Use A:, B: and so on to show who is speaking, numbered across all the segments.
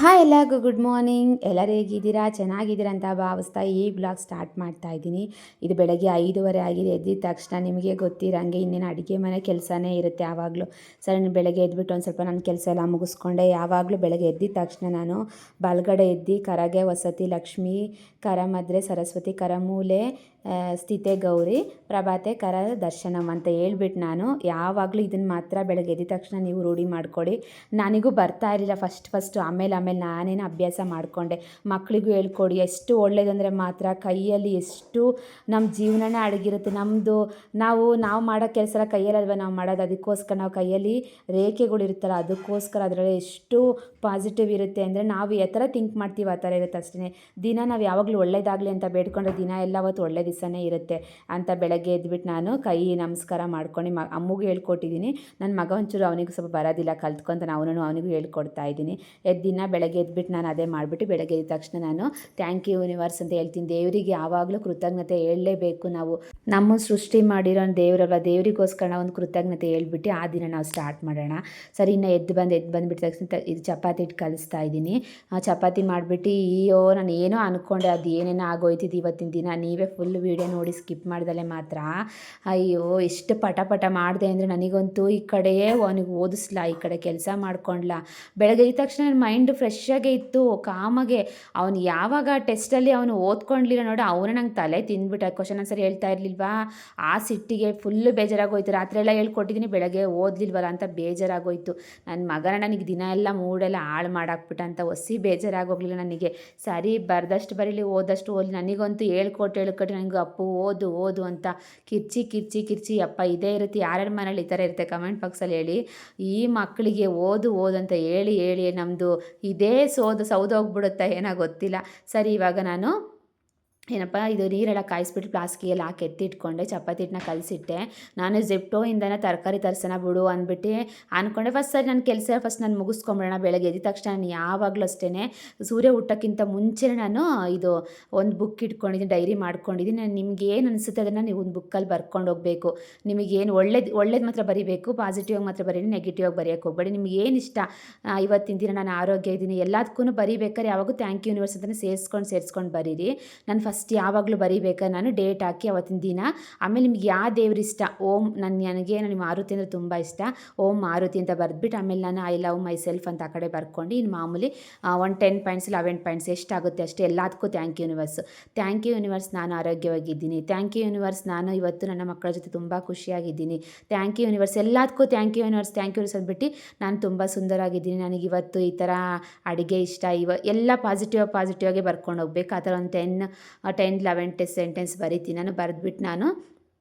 A: Hi ಎಲ್ಲರಿಗೂ good morning. ಎಲ್ಲರೂ ಹೇಗಿದ್ದೀರಾ? ಚೆನ್ನಾಗಿದ್ದೀರಾ ಅಂತ ಭಾವಿಸ್ತಾ ಈ ಬ್ಲಾಗ್ ಸ್ಟಾರ್ಟ್ ಮಾಡ್ತಾ ಇದ್ದೀನಿ. ಇದು ಬೆಳಗ್ಗೆ 5:30 ಆಗಿದೆ. ಎದ್ದಿದ ತಕ್ಷಣ ನಿಮಗೆ ಗೊತ್ತಿರಂಗೆ ಇನ್ನೇನು ಅಡುಗೆ ಮನೆ ಕೆಲಸನೇ ಇರುತ್ತೆ ಯಾವಾಗಲೂ. ಸರಿ, ಬೆಳಗ್ಗೆ ಎದ್ಬಿಟ್ಟು ಒಂದು ಸ್ವಲ್ಪ ನನ್ನ ಕೆಲಸ ಎಲ್ಲ ಮುಗಿಸ್ಕೊಂಡೆ. ಯಾವಾಗಲೂ ಬೆಳಗ್ಗೆ ಎದ್ದಿದ ತಕ್ಷಣ ನಾನು ಬಲಗಡೆ ಎದ್ದು ಕರಗೆ ವಸತಿ ಲಕ್ಷ್ಮಿ, ಕರಮದ್ರೆ ಸರಸ್ವತಿ, ಕರಮೂಲೆ ಸ್ಥಿತೆ ಗೌರಿ, ಪ್ರಭಾತೆ ಕರ ದರ್ಶನಂ ಅಂತ ಹೇಳ್ಬಿಟ್ಟು ನಾನು ಯಾವಾಗಲೂ ಇದನ್ನು ಮಾತ್ರ ಬೆಳಗ್ಗೆ ಎದ್ದ ತಕ್ಷಣ ನೀವು ರೂಢಿ ಮಾಡ್ಕೊಳ್ಳಿ. ನನಗೂ ಬರ್ತಾ ಇರಲಿಲ್ಲ ಫಸ್ಟು. ಆಮೇಲೆ ನಾನೇನು ಅಭ್ಯಾಸ ಮಾಡಿಕೊಂಡೆ. ಮಕ್ಕಳಿಗೂ ಹೇಳ್ಕೊಡಿ. ಎಷ್ಟು ಒಳ್ಳೇದಂದರೆ ಮಾತ್ರ ಕೈಯಲ್ಲಿ ಎಷ್ಟು ನಮ್ಮ ಜೀವನನೇ ಅಡಗಿರುತ್ತೆ. ನಾವು ಮಾಡೋ ಕೆಲಸ ಎಲ್ಲ ಕೈಯಲ್ಲಲ್ವ ನಾವು ಮಾಡೋದು. ಅದಕ್ಕೋಸ್ಕರ ನಾವು ಕೈಯಲ್ಲಿ ರೇಖೆಗಳಿರುತ್ತಲ್ಲ, ಅದಕ್ಕೋಸ್ಕರ ಅದರಲ್ಲಿ ಎಷ್ಟು ಪಾಸಿಟಿವ್ ಇರುತ್ತೆ ಅಂದರೆ ನಾವು ಯಾವ ಥರ ಥಿಂಕ್ ಮಾಡ್ತೀವಿ ಆ ಥರ ಇರುತ್ತೆ ಅಷ್ಟೇ. ದಿನ ನಾವು ಯಾವಾಗಲೂ ಒಳ್ಳೇದಾಗಲಿ ಅಂತ ಬೇಡ್ಕೊಂಡ್ರೆ ದಿನ ಎಲ್ಲ ಅವತ್ತು ಒಳ್ಳೆ ದಿವಸನೇ ಇರುತ್ತೆ ಅಂತ ಬೆಳಗ್ಗೆ ಎದ್ಬಿಟ್ಟು ನಾನು ಕೈ ನಮಸ್ಕಾರ ಮಾಡ್ಕೊಂಡು ಅಮ್ಮಗೂ ಹೇಳ್ಕೊಟ್ಟಿದ್ದೀನಿ. ನನ್ನ ಮಗ ಒಂಚೂರು ಅವನಿಗೂ ಸ್ವಲ್ಪ ಬರೋದಿಲ್ಲ, ಕಲ್ತ್ಕೊಂತಾನೆ, ಅವನಿಗೂ ಹೇಳ್ಕೊಡ್ತಾ ಇದ್ದೀನಿ. ದಿನ ಬೆಳಗ್ಗೆ ಎದ್ಬಿಟ್ಟು ನಾನು ಅದೇ ಮಾಡಿಬಿಟ್ಟು ಬೆಳಗ್ಗೆ ಎದ್ದ ತಕ್ಷಣ ನಾನು ಥ್ಯಾಂಕ್ ಯು ಯೂನಿವರ್ಸ್ ಅಂತ ಹೇಳ್ತೀನಿ. ದೇವರಿಗೆ ಯಾವಾಗಲೂ ಕೃತಜ್ಞತೆ ಹೇಳಲೇಬೇಕು. ನಾವು ನಮ್ಮ ಸೃಷ್ಟಿ ಮಾಡಿರೋ ದೇವರಲ್ವ, ದೇವರಿಗೋಸ್ಕರ ನಾವು ಒಂದು ಕೃತಜ್ಞತೆ ಹೇಳ್ಬಿಟ್ಟು ಆ ದಿನ ನಾವು ಸ್ಟಾರ್ಟ್ ಮಾಡೋಣ. ಸರಿ, ಇನ್ನು ಎದ್ದು ಬಂದುಬಿಟ್ಟು ತಕ್ಷಣ ಇದು ಚಪಾತಿ ಹಿಟ್ಟು ಕಲಿಸ್ತಾ ಇದ್ದೀನಿ. ಚಪಾತಿ ಮಾಡಿಬಿಟ್ಟು ನಾನು ಏನೋ ಅಂದ್ಕೊಂಡೆ, ಅದು ಏನೇನೋ ಆಗೋಯ್ತಿದ್ದು ಇವತ್ತಿನ ದಿನ. ನೀವೇ ಫುಲ್ ವೀಡಿಯೋ ನೋಡಿ ಸ್ಕಿಪ್ ಮಾಡ್ದಲೆ ಮಾತ್ರ ಅಯ್ಯೋ ಎಷ್ಟು ಪಟ ಮಾಡಿದೆ ಅಂದರೆ ನನಗಂತೂ ಈ ಕಡೆ ಅವನಿಗೆ ಓದಿಸ್ಲಾ, ಈ ಕಡೆ ಕೆಲಸ ಮಾಡ್ಕೊಂಡ್ಲಾ. ಬೆಳಗ್ಗೆ ಎದ್ದ ತಕ್ಷಣ ನನ್ನ ಮೈಂಡು ಫ್ರೆಶ್ಶಾಗೇ ಇತ್ತು, ಕಾಮಾಗೆ. ಅವನು ಯಾವಾಗ ಟೆಸ್ಟಲ್ಲಿ ಅವನು ಓದ್ಕೊಂಡ್ಲಿಲ್ಲ ನೋಡಿ, ಅವನು ನಂಗೆ ತಲೆ ತಿಂದ್ಬಿಟ್ಟು ಕ್ವಶನ್ ಆನ್ಸರ್ ಹೇಳ್ತಾ ಇರಲಿಲ್ವಾ, ಆ ಸಿಟ್ಟಿಗೆ ಫುಲ್ಲು ಬೇಜಾರಾಗೋಯ್ತು. ರಾತ್ರಿ ಎಲ್ಲ ಹೇಳ್ಕೊಟ್ಟಿದ್ದೀನಿ, ಬೆಳಗ್ಗೆ ಓದಲಿಲ್ವಲ್ಲ ಅಂತ ಬೇಜಾರಾಗೋಯ್ತು. ನನ್ನ ಮಗನ ನನಗೆ ದಿನ ಎಲ್ಲ ಮೂಡೆಲ್ಲ ಹಾಳು ಮಾಡಾಕ್ಬಿಟ್ಟ ಅಂತ ಬೇಜಾರಾಗೋಗಲಿಲ್ಲ ನನಗೆ. ಸರಿ, ಬರ್ದಷ್ಟು ಬರೀಲಿ, ಓದಷ್ಟು ಓದಲಿ. ನನಗಂತೂ ಹೇಳ್ಕೊಟ್ಟು ನನಗೆ ಅಪ್ಪು ಓದು ಅಂತ ಕಿರ್ಚಿ ಅಪ್ಪ ಇದೇ ಇರುತ್ತೆ. ಯಾರ್ಯಾರ ಮನೇಲಿ ಈ ಥರ ಇರುತ್ತೆ ಕಮೆಂಟ್ ಬಾಕ್ಸಲ್ಲಿ ಹೇಳಿ. ಈ ಮಕ್ಕಳಿಗೆ ಓದು ಅಂತ ಹೇಳಿ ನಮ್ಮದು ಇದೇ ಸೌದೋಗ್ಬಿಡುತ್ತಾ ಏನೋ ಗೊತ್ತಿಲ್ಲ. ಸರಿ, ಇವಾಗ ನಾನು ಇದು ನೀರೆಲ್ಲ ಕಾಯಿಸ್ಬಿಟ್ಟು ಪ್ಲಾಸ್ಕಿಗೆಲ್ಲ ಹಾಕಿ ಎತ್ತಿಟ್ಕೊಂಡೆ. ಚಪಾತಿ ಹಿಟ್ಟನ್ನ ಕಲಸಿಟ್ಟೆ. ನಾನು ಝೆಪ್ಟೋಯಿಂದನೇ ತರಕಾರಿ ತರಿಸೋಣ ಬಿಡು ಅಂದ್ಬಿಟ್ಟು ಅಂದ್ಕೊಂಡೆ. ಫಸ್ಟ್ ನಾನು ಮುಗಿಸ್ಕೊಂಬಿಡೋಣ. ಬೆಳಗ್ಗೆ ಎದ್ದ ತಕ್ಷಣ ನಾನು ಯಾವಾಗಲೂ ಅಷ್ಟೇ ಸೂರ್ಯ ಹುಟ್ಟೋಕ್ಕಿಂತ ಮುಂಚೆನೇ ನಾನು ಇದು ಒಂದು ಬುಕ್ ಇಟ್ಕೊಂಡಿದ್ದೀನಿ, ಡೈರಿ ಮಾಡ್ಕೊಂಡಿದ್ದೀನಿ. ನಿಮ್ಗೇನು ಅನಿಸುತ್ತೆ ಅದನ್ನು ನೀವು ಒಂದು ಬುಕ್ಕಲ್ಲಿ ಬರ್ಕೊಂಡು ಹೋಗಬೇಕು. ನಿಮಗೇನು ಒಳ್ಳೇದು ಮಾತ್ರ ಬರೀಬೇಕು, ಪಾಸಿಟಿವ್ ಮಾತ್ರ ಬರೀರಿ, ನೆಗೆಟಿವ್ ಆಗಿ ಬರೆಯೋಕ್ಕೆ ಹೋಗಬೇಡಿ. ನಿಮ್ಗೇನು ಇಷ್ಟ, ಇವತ್ತಿನ ದಿನ ನಾನು ಆರೋಗ್ಯ ಇದ್ದೀನಿ, ಎಲ್ಲದಕ್ಕೂ ಬರೀಬೇಕಾದ್ರೆ ಯಾವಾಗೂ ಥ್ಯಾಂಕ್ ಯು ಯೂನಿವರ್ಸ್ ಅಂತಲೇ ಸೇರಿಸ್ಕೊಂಡು ಬರೀರಿ. ನಾನು ಫಸ್ಟ್ ಯಾವಾಗಲೂ ಬರೀಬೇಕಾದ್ರೆ ನಾನು ಡೇಟ್ ಹಾಕಿ ಅವತ್ತಿನ ದಿನ. ಆಮೇಲೆ ನಿಮ್ಗೆ ಯಾವ ದೇವ್ರು ಇಷ್ಟ, ನನಗೆ ಮಾರುತಿ ಅಂದರೆ ತುಂಬ ಇಷ್ಟ, ಓಂ ಮಾರುತಿ ಅಂತ ಬರೆದ್ಬಿಟ್ಟು ಆಮೇಲೆ ನಾನು ಐ ಲವ್ ಮೈ ಸೆಲ್ಫ್ ಅಂತ ಆ ಕಡೆ ಬರ್ಕೊಂಡು ಇನ್ನು ಮಾಮೂಲಿ ಒಂದು 10 ಪಾಯಿಂಟ್ಸ್ 11 ಪಾಯಿಂಟ್ಸ್ ಎಷ್ಟಾಗುತ್ತೆ ಅಷ್ಟೇ ಎಲ್ಲದಕ್ಕೂ ಥ್ಯಾಂಕ್ ಯು ಯೂನಿವರ್ಸ್ ನಾನು ಆರೋಗ್ಯವಾಗಿದ್ದೀನಿ, ಥ್ಯಾಂಕ್ ಯು ಯೂನಿವರ್ಸ್ ನಾನು ಇವತ್ತು ನನ್ನ ಮಕ್ಕಳ ಜೊತೆ ತುಂಬ ಖುಷಿಯಾಗಿದ್ದೀನಿ, ಥ್ಯಾಂಕ್ ಯು ಯೂನಿವರ್ಸ್ ಎಲ್ಲದಕ್ಕೂ ಥ್ಯಾಂಕ್ ಯು ಯೂನಿವರ್ಸ್ ಅಂದ್ಬಿಟ್ಟು ನಾನು ತುಂಬ ಸುಂದರವಾಗಿದ್ದೀನಿ, ನನಗಿವತ್ತು ಈ ಥರ ಅಡುಗೆ ಇಷ್ಟ, ಎಲ್ಲ ಪಾಸಿಟಿವ್ ಆಗಿ ಬರ್ಕೊಂಡು ಹೋಗ್ಬೇಕು. ಆ ಥರ ಒಂದು 10 11 ಸೆಂಟೆನ್ಸ್ ಬರಿತೀನಿ. ನಾನು ಬರೆದ್ಬಿಟ್ಟು ನಾನು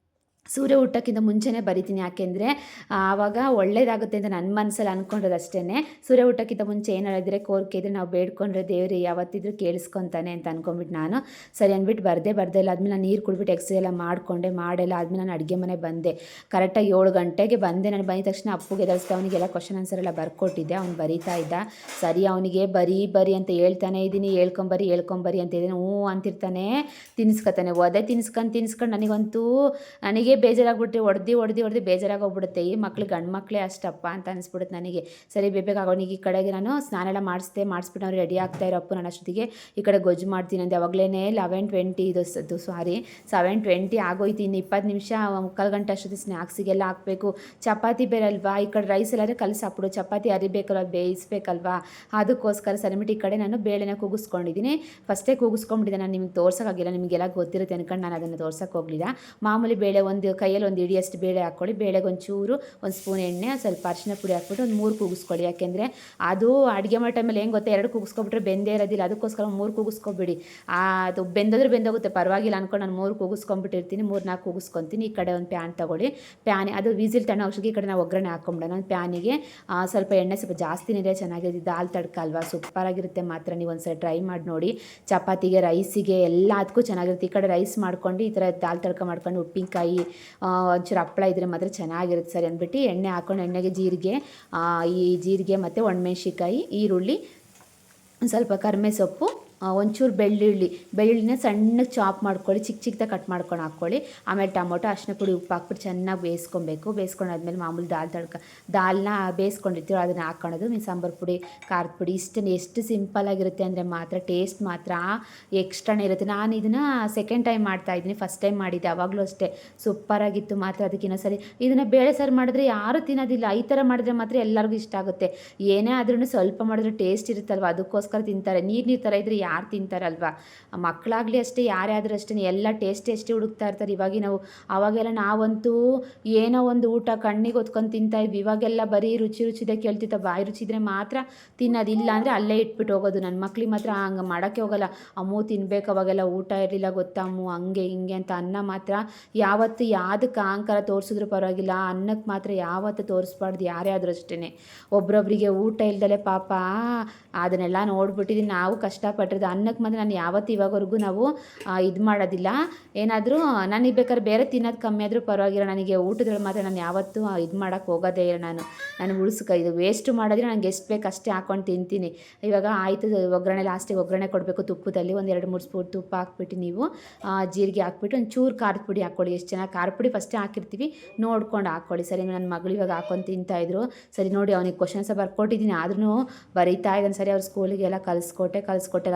A: ಸೂರ್ಯ ಹುಟ್ಟೋಕ್ಕಿಂತ ಮುಂಚೆನೇ ಬರಿತೀನಿ. ಯಾಕೆಂದರೆ ಆವಾಗ ಒಳ್ಳೇದಾಗುತ್ತೆ ಅಂತ ನನ್ನ ಮನಸ್ಸಲ್ಲಿ ಅಂದ್ಕೊಂಡ್ರೆ ಅಷ್ಟೇ. ಸೂರ್ಯ ಹುಟ್ಟೋಕ್ಕಿಂತ ಮುಂಚೆ ಏನು ಹೇಳಿದ್ರೆ ಕೋರಿಕೆ ಇದ್ದರೆ ನಾವು ಬೇಡ್ಕೊಂಡ್ರೆ ದೇವರು ಯಾವತ್ತಿದ್ರೂ ಕೇಳಿಸ್ಕೊತಾನೆ ಅಂತ ಅಂದ್ಕೊಂಡ್ಬಿಟ್ಟು ನಾನು ಸರಿ ಅಂದ್ಬಿಟ್ಟು ಬರ್ದೇ ಇಲ್ಲ. ಆದಮೇಲೆ ನಾನು ನೀರು ಕುಡಿದ್ಬಿಟ್ಟು ಎಕ್ಸಸೈಸ್ ಎಲ್ಲ ಮಾಡಿಲ್ಲ. ಆದಮೇಲೆ ನಾನು ಅಡುಗೆ ಮನೆ ಬಂದೆ. ಕರೆಕ್ಟಾಗಿ 7 ಗಂಟೆಗೆ ಬಂದೆ. ನಾನು ಬಂದ ತಕ್ಷಣ ಅಪ್ಪುಗೆ ಎದುರಿಸ್ದೆ. ಅವನಿಗೆಲ್ಲ ಕ್ವಶನ್ ಆನ್ಸರ್ ಎಲ್ಲ ಬರ್ಕೊಟ್ಟಿದ್ದೆ. ಅವ್ನು ಬರೀತಾ ಇದ್ದ. ಸರಿ, ಅವನಿಗೆ ಬರೀ ಅಂತ ಹೇಳ್ತಾನೆ ಇದ್ದೀನಿ, ಹೇಳ್ಕೊಂಬರಿ ಅಂತ ಇದ್ದೀನಿ. ಹ್ಞೂ ಅಂತಿರ್ತಾನೆ, ತಿನ್ನಿಸ್ಕೊತಾನೆ. ಒದೆ ತಿನ್ಸ್ಕೊಂಡು ನನಗೆ ಬೇಜಾರಾಗ್ಬಿಟ್ರೆ ಹೊಡೆದು ಬೇಜಾರಾಗೋಗ್ಬಿಡುತ್ತೆ. ಈ ಗಂಡು ಮಕ್ಕಳೇ ಅಷ್ಟಪ್ಪ ಅಂತ ಅನಿಸ್ಬಿಡುತ್ತೆ ನನಗೆ. ಸರಿ, ಅವನಿಗೆ ಈ ಕಡೆಗೆ ನಾನು ಸ್ನಾನ ಎಲ್ಲ ಮಾಡಿಸ್ಬಿಟ್ಟು ಅವ್ರು ರೆಡಿ ಆಗ್ತಾ ಇರೋಪ್ಪು. ನಾನು ಅಷ್ಟೊತ್ತಿಗೆ ಈ ಕಡೆ ಗೊಜ್ಜು ಮಾಡ್ತೀನಿ ಅಂದೆ. ಅವಾಗಲೇ 11:20 7:20 ಆಗೋಯ್ತು. ಇನ್ನು 20 ನಿಮಿಷ 3/4 ಗಂಟೆ ಅಷ್ಟೊತ್ತಿಗೆ ಸ್ನ್ಯಾಕ್ಸಿಗೆಲ್ಲ ಹಾಕಬೇಕು. ಚಪಾತಿ ಬೇರೆ ಅಲ್ವಾ, ಈ ಕಡೆ ರೈಸ್ ಎಲ್ಲಾದ್ರೆ ಕಲಸಾಕ್ಬಿಡು, ಚಪಾತಿ ಅರಿಬೇಕಲ್ವ, ಬೇಯಿಸ್ಬೇಕಲ್ವಾ, ಅದಕ್ಕೋಸ್ಕರ ಸರಿಬಿಟ್ಟು ಈ ಕಡೆ ನಾನು ಬೇಳೆನ ಕೂಗಿಸ್ಕೊಂಡಿದ್ದೀನಿ. ಫಸ್ಟೇ ಕೂಗಿಸ್ಕೊಂಡ್ಬಿಟ್ಟಿದ್ದೆ. ನಾನು ನಿಮಗೆ ತೋರ್ಸೋಕ್ಕಾಗಿಲ್ಲ, ನಿಮಗೆಲ್ಲ ಗೊತ್ತಿರುತ್ತೆ ಅನ್ಕೊಂಡು ನಾನು ಅದನ್ನು ತೋರ್ಸೋಕೆ ಹೋಗಲಿಲ್ಲ. ಮಾಮೂಲಿ ಬೇಳೆ ಕೈಯಲ್ಲಿ ಒಂದು ಹಿಡಿಯಷ್ಟು ಬೇಳೆ ಹಾಕ್ಕೊಳ್ಳಿ. ಬೇಳೆಗೆ ಒಂಚೂರು ಒಂದು ಸ್ಪೂನ್ ಎಣ್ಣೆ, ಸ್ವಲ್ಪ ಅರಿಶಿನ ಪುಡಿ ಹಾಕ್ಬಿಟ್ಟು ಒಂದು 3 ಕೂಗಿಸ್ಕೊಳ್ಳಿ. ಯಾಕೆಂದರೆ ಅದು ಅಡುಗೆ ಮಾಡೋ ಟೈಮಲ್ಲಿ ಹೆಂಗೆ ಗೊತ್ತಾ, 2 ಕೂಗಿಸ್ಕೊಬಿಟ್ರೆ ಬೆಂದೇ ಇರೋದಿಲ್ಲ. ಅದಕ್ಕೋಸ್ಕರ 3 ಕೂಗಿಸ್ಕೊಬಿಡಿ. ಅದು ಬೆಂದೋಗುತ್ತೆ ಪರವಾಗಿಲ್ಲ ಅಂದ್ಕೊಂಡು ನಾನು 3 ಕೂಗಿಸ್ಕೊಂಡ್ಬಿಟ್ಟಿರ್ತೀನಿ. 3-4 ಕೂಗಿಸ್ಕೊತೀನಿ. ಈ ಕಡೆ ಒಂದು ಪ್ಯಾನ್ ತೊಗೊಳ್ಳಿ. ಅದು ವಿಸಿಲ್ ತಣ್ಣೋ ಅಷ್ಟೊತ್ತಿಗೆ ಈ ಕಡೆ ನಾವು ಒಗ್ಗರಣೆ ಹಾಕ್ಕೊಂಬಿಡೋಣ. ಒಂದು ಪ್ಯಾನಿಗೆ ಸ್ವಲ್ಪ ಎಣ್ಣೆ ಸ್ವಲ್ಪ ಜಾಸ್ತಿನೇ ಚೆನ್ನಾಗಿದೆ. ದಾಲ್ ತಡ್ಕ ಅಲ್ವಾ, ಸೂಪರಾಗಿರುತ್ತೆ ಮಾತ್ರ. ನೀವು ಒಂದ್ಸಲ ಟ್ರೈ ಮಾಡಿ ನೋಡಿ. ಚಪಾತಿಗೆ, ರೈಸಿಗೆ ಎಲ್ಲದಕ್ಕೂ ಚೆನ್ನಾಗಿರುತ್ತೆ. ಈ ಕಡೆ ರೈಸ್ ಮಾಡ್ಕೊಂಡು ಈ ಥರ ದಾಲ್ ತಡ್ಕ ಮಾಡ್ಕೊಂಡು ಉಪ್ಪಿನಕಾಯಿ ಒಂಚೂರು ಹಪ್ಪಳ ಇದ್ದರೆ ಮಾತ್ರ ಚೆನ್ನಾಗಿರುತ್ತೆ. ಸರಿ ಅಂದ್ಬಿಟ್ಟು ಎಣ್ಣೆ ಹಾಕ್ಕೊಂಡು ಎಣ್ಣೆಗೆ ಜೀರಿಗೆ ಮತ್ತು ಒಣಮೆಣ್ಸಿಕಾಯಿ, ಈರುಳ್ಳಿ, ಸ್ವಲ್ಪ ಕರಿಮೆ ಸೊಪ್ಪು, ಒಂಚೂರು ಬೆಳ್ಳುಳ್ಳಿನ ಸಣ್ಣಗೆ ಚಾಪ್ ಮಾಡ್ಕೊಳ್ಳಿ, ಚಿಕ್ಕ ಚಿಕ್ಕದಾಗಿ ಕಟ್ ಮಾಡ್ಕೊಂಡು ಹಾಕ್ಕೊಳ್ಳಿ. ಆಮೇಲೆ ಟೊಮೊಟೊ, ಅರಿಶಿನ ಪುಡಿ, ಉಪ್ಪು ಹಾಕ್ಬಿಟ್ಟು ಚೆನ್ನಾಗಿ ಬೇಯಿಸ್ಕೊಂಡಾದ್ಮೇಲೆ ಮಾಮೂಲಿ ದಾಲ್ನ ಬೇಯಿಸ್ಕೊಂಡಿರ್ತೀವಿ ಅದನ್ನು ಹಾಕ್ಕೊಳ್ಳೋದು. ಸಾಂಬಾರು ಪುಡಿ, ಖಾರದ ಪುಡಿ ಇಷ್ಟನ್ನು. ಎಷ್ಟು ಸಿಂಪಲ್ಲಾಗಿರುತ್ತೆ ಅಂದರೆ ಮಾತ್ರ ಟೇಸ್ಟ್ ಮಾತ್ರ ಎಕ್ಸ್ಟ್ರಾನೇ ಇರುತ್ತೆ. ನಾನು ಇದನ್ನು ಸೆಕೆಂಡ್ ಟೈಮ್ ಮಾಡ್ತಾಯಿದ್ದೀನಿ, ಫಸ್ಟ್ ಟೈಮ್ ಮಾಡಿದ್ದೆ ಆವಾಗಲೂ ಅಷ್ಟೇ ಸೂಪರಾಗಿತ್ತು. ಮಾತ್ರ ಅದಕ್ಕೆ ಇನ್ನೊಂದ್ಸರಿ ಇದನ್ನು ಬೇಳೆ ಸಾರು ಮಾಡಿದ್ರೆ ಯಾರೂ ತಿನ್ನೋದಿಲ್ಲ, ಈ ಥರ ಮಾಡಿದ್ರೆ ಮಾತ್ರ ಎಲ್ಲರಿಗೂ ಇಷ್ಟ ಆಗುತ್ತೆ. ಏನೇ ಆದ್ರೂ ಸ್ವಲ್ಪ ಮಾಡಿದ್ರೆ ಟೇಸ್ಟ್ ಇರುತ್ತಲ್ವ, ಅದಕ್ಕೋಸ್ಕರ ತಿಂತಾರೆ. ನೀರು ಥರ ಇದ್ದರೆ ಯಾರು ತಿಂತಾರಲ್ವ, ಮಕ್ಕಳಾಗಲಿ ಅಷ್ಟೇ, ಯಾರೇ ಆದರೂ ಅಷ್ಟೇ ಎಲ್ಲ ಟೇಸ್ಟಿ ಹುಡುಕ್ತಾ ಇರ್ತಾರೆ. ಆವಾಗೆಲ್ಲ ನಾವಂತೂ ಏನೋ ಒಂದು ಊಟ ಕಣ್ಣಿಗೆ ಹೊತ್ಕೊಂಡು ತಿಂತಾಯಿದ್ವಿ. ಇವಾಗೆಲ್ಲ ಬರೀ ರುಚಿದೆ ಕೇಳ್ತಿದ್ದ, ಬಾಯಿ ರುಚಿ ಇದ್ದರೆ ಮಾತ್ರ ತಿನ್ನೋದಿಲ್ಲ ಅಂದರೆ ಅಲ್ಲೇ ಇಟ್ಬಿಟ್ಟು ಹೋಗೋದು. ನನ್ನ ಮಕ್ಳಿಗೆ ಮಾತ್ರ ಹಂಗೆ ಮಾಡೋಕ್ಕೆ ಹೋಗಲ್ಲ. ಅಮ್ಮು ತಿನ್ಬೇಕು, ಅವಾಗೆಲ್ಲ ಊಟ ಇರಲಿಲ್ಲ ಗೊತ್ತಾ ಅಮ್ಮು, ಹಂಗೆ ಹಿಂಗೆ ಅಂತ. ಅನ್ನ ಮಾತ್ರ ಯಾವತ್ತು ಯಾವುದಕ್ಕೆ ಅಹಂಕಾರ ತೋರಿಸಿದ್ರು ಪರವಾಗಿಲ್ಲ, ಅನ್ನಕ್ಕೆ ಮಾತ್ರ ಯಾವತ್ತು ತೋರಿಸ್ಬಾರ್ದು ಯಾರೇ ಆದರೂ ಅಷ್ಟೇ. ಒಬ್ರೊಬ್ರಿಗೆ ಊಟ ಇಲ್ದಲೆ ಪಾಪ ಅದನ್ನೆಲ್ಲ ನೋಡ್ಬಿಟ್ಟಿದ್ದೀನಿ. ನಾವು ಕಷ್ಟಪಟ್ಟಿರೋದು ಅನ್ನಕ್ಕೆ ಮಾತ್ರ ನಾನು ಯಾವತ್ತು ಇವಾಗವರೆಗೂ ನಾವು ಇದು ಮಾಡೋದಿಲ್ಲ. ಏನಾದರೂ ನನಗೆ ಬೇಕಾದ್ರೆ ಬೇರೆ ತಿನ್ನೋದು ಕಮ್ಮಿ ಆದರೂ ಪರವಾಗಿಲ್ಲ, ನನಗೆ ಊಟದಲ್ಲಿ ಮಾತ್ರ ನಾನು ಯಾವತ್ತೂ ಇದು ಮಾಡೋಕ್ಕೆ ಹೋಗೋದೇ ಇಲ್ಲ. ನಾನು ಇದು ವೇಸ್ಟು ಮಾಡೋದ್ರೆ ನನಗೆ ಎಷ್ಟು ಬೇಕು ಅಷ್ಟೇ ಹಾಕ್ಕೊಂಡು ತಿಂತೀನಿ. ಇವಾಗ ಆಯಿತು, ಲಾಸ್ಟಿಗೆ ಒಗ್ಗರಣೆ ಕೊಡಬೇಕು ತುಪ್ಪದಲ್ಲಿ. ಒಂದು 2-3 ಸ್ಪೂನ್ ತುಪ್ಪ ಹಾಕ್ಬಿಟ್ಟು ನೀವು ಜೀರಿಗೆ ಹಾಕ್ಬಿಟ್ಟು ಒಂಚೂರು ಖಾರದ ಪುಡಿ ಹಾಕ್ಕೊಳ್ಳಿ. ಎಷ್ಟು ಚೆನ್ನಾಗಿ ಖಾರದ ಪುಡಿ ಫಸ್ಟೇ ಹಾಕಿರ್ತೀವಿ, ನೋಡ್ಕೊಂಡು ಹಾಕ್ಕೊಳ್ಳಿ. ಸರಿ, ನನ್ನ ಮಗಳು ಇವಾಗ ಹಾಕ್ಕೊಂಡು ತಿಂತಾಯಿದ್ರು. ಸರಿ ನೋಡಿ, ಅವನಿಗೆ ಕ್ವಶನ್ಸ ಬರ್ಕೊಟ್ಟಿದ್ದೀನಿ, ಆದ್ರೂ ಬರೀತಾ ಇದ್ದಾನೆ. ಸರಿ, ಅವ್ರ ಸ್ಕೂಲಿಗೆಲ್ಲ ಕಲಿಸ್ಕೊಟ್ಟೆ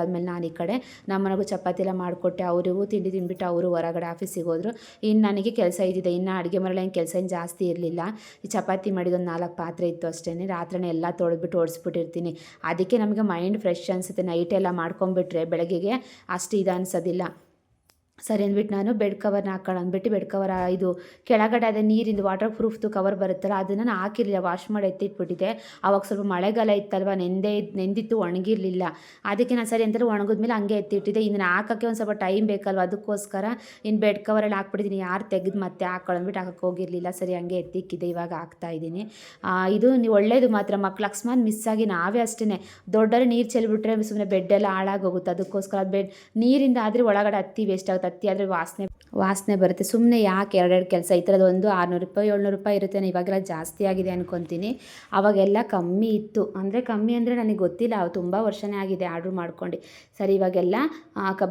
A: ಆದಮೇಲೆ ನಾನು ಈ ಕಡೆ ನಮ್ಮನೆಗೂ ಚಪಾತಿ ಎಲ್ಲ ಮಾಡಿಕೊಟ್ಟೆ. ಅವರಿಗೂ ತಿಂಡಿ ತಿಂದ್ಬಿಟ್ಟು ಅವರು ಹೊರಗಡೆ ಆಫೀಸಿಗೆ ಹೋದರು. ಇನ್ನು ನನಗೆ ಕೆಲಸ ಇದ್ದಿದೆ, ಇನ್ನು ಅಡುಗೆ ಮನೆಯಲ್ಲಿ ಏನು ಕೆಲಸ ಏನು ಜಾಸ್ತಿ ಇರಲಿಲ್ಲ. ಈ ಚಪಾತಿ ಮಾಡಿದ ಒಂದು 4 ಪಾತ್ರೆ ಇತ್ತು ಅಷ್ಟೇ. ರಾತ್ರಿನೇ ಎಲ್ಲ ತೊಳೆದ್ಬಿಟ್ಟು ಓಡಿಸ್ಬಿಟ್ಟಿರ್ತೀನಿ. ಅದಕ್ಕೆ ನಮಗೆ ಮೈಂಡ್ ಫ್ರೆಶ್ ಅನಿಸುತ್ತೆ. ನೈಟೆಲ್ಲ ಮಾಡ್ಕೊಂಬಿಟ್ರೆ ಬೆಳಗ್ಗೆಗೆ ಅಷ್ಟು ಇದು ಅನಿಸೋದಿಲ್ಲ. ಸರಿ ಅಂದ್ಬಿಟ್ಟು ನಾನು ಬೆಡ್ ಕವರ್ನ ಹಾಕೋಣ ಅಂದ್ಬಿಟ್ಟು ಬೆಡ್ ಕವರ್ ಇದು ಕೆಳಗಡೆ ಅದೇ ನೀರಿಂದು ವಾಟರ್ ಪ್ರೂಫ್ದು ಕವರ್ ಬರುತ್ತಲ್ಲ, ಅದನ್ನು ನಾನು ಹಾಕಿರಲಿಲ್ಲ, ವಾಶ್ ಮಾಡಿ ಎತ್ತಿಟ್ಬಿಟ್ಟಿದ್ದೆ. ಆವಾಗ ಸ್ವಲ್ಪ ಮಳೆಗಾಲ ಇತ್ತಲ್ವ, ನೆಂದಿತ್ತು, ಒಣಗಿರಲಿಲ್ಲ. ಅದಕ್ಕೆ ನಾನು ಸರಿ ಅಂತಾರೆ ಒಣಗಿದ್ಮೇಲೆ ಹಂಗೆ ಎತ್ತಿಟ್ಟಿದ್ದೆ. ಇದನ್ನು ಹಾಕೋಕ್ಕೆ ಒಂದು ಸ್ವಲ್ಪ ಟೈಮ್ ಬೇಕಲ್ವ, ಅದಕ್ಕೋಸ್ಕರ ಇನ್ನು ಬೆಡ್ ಕವರಲ್ಲಿ ಹಾಕ್ಬಿಟ್ಟಿದ್ದೀನಿ. ಯಾರು ತೆಗೆದು ಮತ್ತೆ ಹಾಕೊಳ್ಳೋದ್ಬಿಟ್ಟು ಹಾಕೋಕ್ಕೆ ಹೋಗಿರಲಿಲ್ಲ. ಸರಿ, ಹಂಗೆ ಎತ್ತಿಕ್ಕಿದ್ದೆ, ಇವಾಗ ಹಾಕ್ತಾಯಿದ್ದೀನಿ. ಇದು ನೀವು ಒಳ್ಳೇದು ಮಾತ್ರ. ಮಕ್ಳು ಅಕಸ್ಮಾತ್ ಮಿಸ್ಸಾಗಿ ನಾವೇ ಅಷ್ಟೇ ದೊಡ್ಡಲ್ಲಿ ನೀರು ಚೆಲ್ಬಿಟ್ರೆ ಸುಮ್ಮನೆ ಬೆಡ್ಡೆಲ್ಲ ಹಾಳಾಗೋಗುತ್ತೆ. ಅದಕ್ಕೋಸ್ಕರ ನೀರಿಂದ ಆದರೆ ಒಳಗಡೆ ಹತ್ತಿ ವೇಸ್ಟ್ ಆಗುತ್ತೆ. ಹತ್ತಿ ಆದರೆ ವಾಸನೆ ಬರುತ್ತೆ. ಸುಮ್ಮನೆ ಯಾಕೆ ಎರಡೆರಡು ಕೆಲಸ. ಈ ಥರದ್ದು ಒಂದು 600 ರೂಪಾಯಿ 700 ರೂಪಾಯಿ ಇರುತ್ತೆ. ಇವಾಗೆಲ್ಲ ಜಾಸ್ತಿ ಆಗಿದೆ ಅನ್ಕೊತೀನಿ. ಅವಾಗೆಲ್ಲ ಕಮ್ಮಿ ಇತ್ತು, ಕಮ್ಮಿ ಅಂದರೆ ನನಗೆ ಗೊತ್ತಿಲ್ಲ, ತುಂಬ ವರ್ಷನೇ ಆಗಿದೆ ಆರ್ಡ್ರ್ ಮಾಡ್ಕೊಂಡು. ಸರಿ, ಇವಾಗೆಲ್ಲ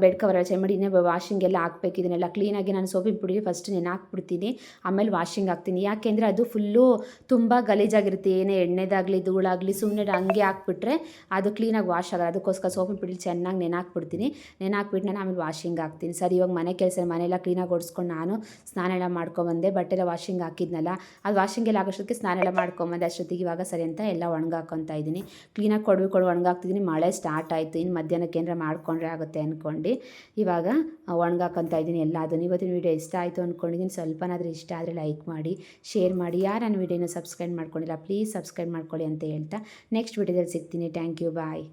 A: ಬೆಡ್ ಕವರ್ ಚೇಂಜ್ ಮಾಡಿ ಇನ್ನೇ ವಾಷಿಂಗೆಲ್ಲ ಹಾಕ್ಬೇಕು. ಇದನ್ನೆಲ್ಲ ಕ್ಲೀನಾಗಿ ನಾನು ಸೋಪಿನ ಪುಡಿ ಫಸ್ಟ್ ಹಾಕ್ಬಿಡ್ತೀನಿ, ಆಮೇಲೆ ವಾಷಿಂಗ್ ಹಾಕ್ತೀನಿ. ಯಾಕೆಂದರೆ ಅದು ಫುಲ್ಲು ತುಂಬ ಗಲೀಜಾಗಿರುತ್ತೆ. ಏನೇ ಎಣ್ಣೆದಾಗಲಿ ಧೂಳಾಗಲಿ ಸುಮ್ಮನೆ ಹಂಗೆ ಹಾಕ್ಬಿಟ್ರೆ ಅದು ಕ್ಲೀನಾಗಿ ವಾಶ್ ಆಗೋಲ್ಲ. ಅದಕ್ಕೋಸ್ಕರ ಸೋಪಿನ ಪುಡಿ ಚೆನ್ನಾಗಿ ನೆನೆಹಾಕ್ಬಿಡ್ತೀನಿ. ನಾನು ಆಮೇಲೆ ವಾಷಿಂಗ್ ಹಾಕ್ತೀನಿ. ಸರಿ, ಇವಾಗ ಮನೆಯೆಲ್ಲ ಕ್ಲೀನಾಗಿ ಓಡಿಸ್ಕೊಂಡು ನಾನು ಸ್ನಾನ ಎಲ್ಲ ಮಾಡ್ಕೊಬಂದೆ. ಬಟ್ಟೆಲ್ಲ ವಾಷಿಂಗ್ ಹಾಕಿದ್ನಲ್ಲ, ಅದು ವಾಷಿಂಗೆಲ್ಲ ಆಗೋಷ್ಟೊತ್ತಿಗೆ ಸ್ನಾನ ಎಲ್ಲ ಮಾಡ್ಕೊಂಬಂದೆ. ಅಷ್ಟೊತ್ತಿಗೆ ಇವಾಗ ಸರಿ ಅಂತ ಎಲ್ಲ ಒಣಗಾಕೊತಾ ಇದ್ದೀನಿ. ಕ್ಲೀನಾಗಿ ಕೊಡು ಒಣಗಾಕ್ತಿದ್ದೀನಿ. ಮಳೆ ಸ್ಟಾರ್ಟ್ ಆಯಿತು, ಇನ್ನು ಮಧ್ಯಾಹ್ನಕ್ಕೆ ಏನಾರ ಮಾಡ್ಕೊಂಡ್ರೆ ಆಗುತ್ತೆ ಅಂದ್ಕೊಂಡು ಇವಾಗ ಒಣಗಾಕೊತಾ ಇದ್ದೀನಿ ಎಲ್ಲ. ಅದನ್ನು ಇವತ್ತಿನ ವೀಡಿಯೋ ಇಷ್ಟ ಆಯಿತು ಅಂದ್ಕೊಂಡಿದ್ದೀನಿ. ಸ್ವಲ್ಪನಾದರೂ ಇಷ್ಟ ಆದರೆ ಲೈಕ್ ಮಾಡಿ, ಶೇರ್ ಮಾಡಿ. ಯಾರು ನನ್ನ ವೀಡಿಯೋನ ಸಬ್ಸ್ಕ್ರೈಬ್ ಮಾಡ್ಕೊಂಡಿಲ್ಲ ಪ್ಲೀಸ್ ಸಬ್ಸ್ಕ್ರೈಬ್ ಮಾಡ್ಕೊಳ್ಳಿ ಅಂತ ಹೇಳ್ತಾ ನೆಕ್ಸ್ಟ್ ವೀಡಿಯೋದಲ್ಲಿ ಸಿಗ್ತೀನಿ. Thank you, bye.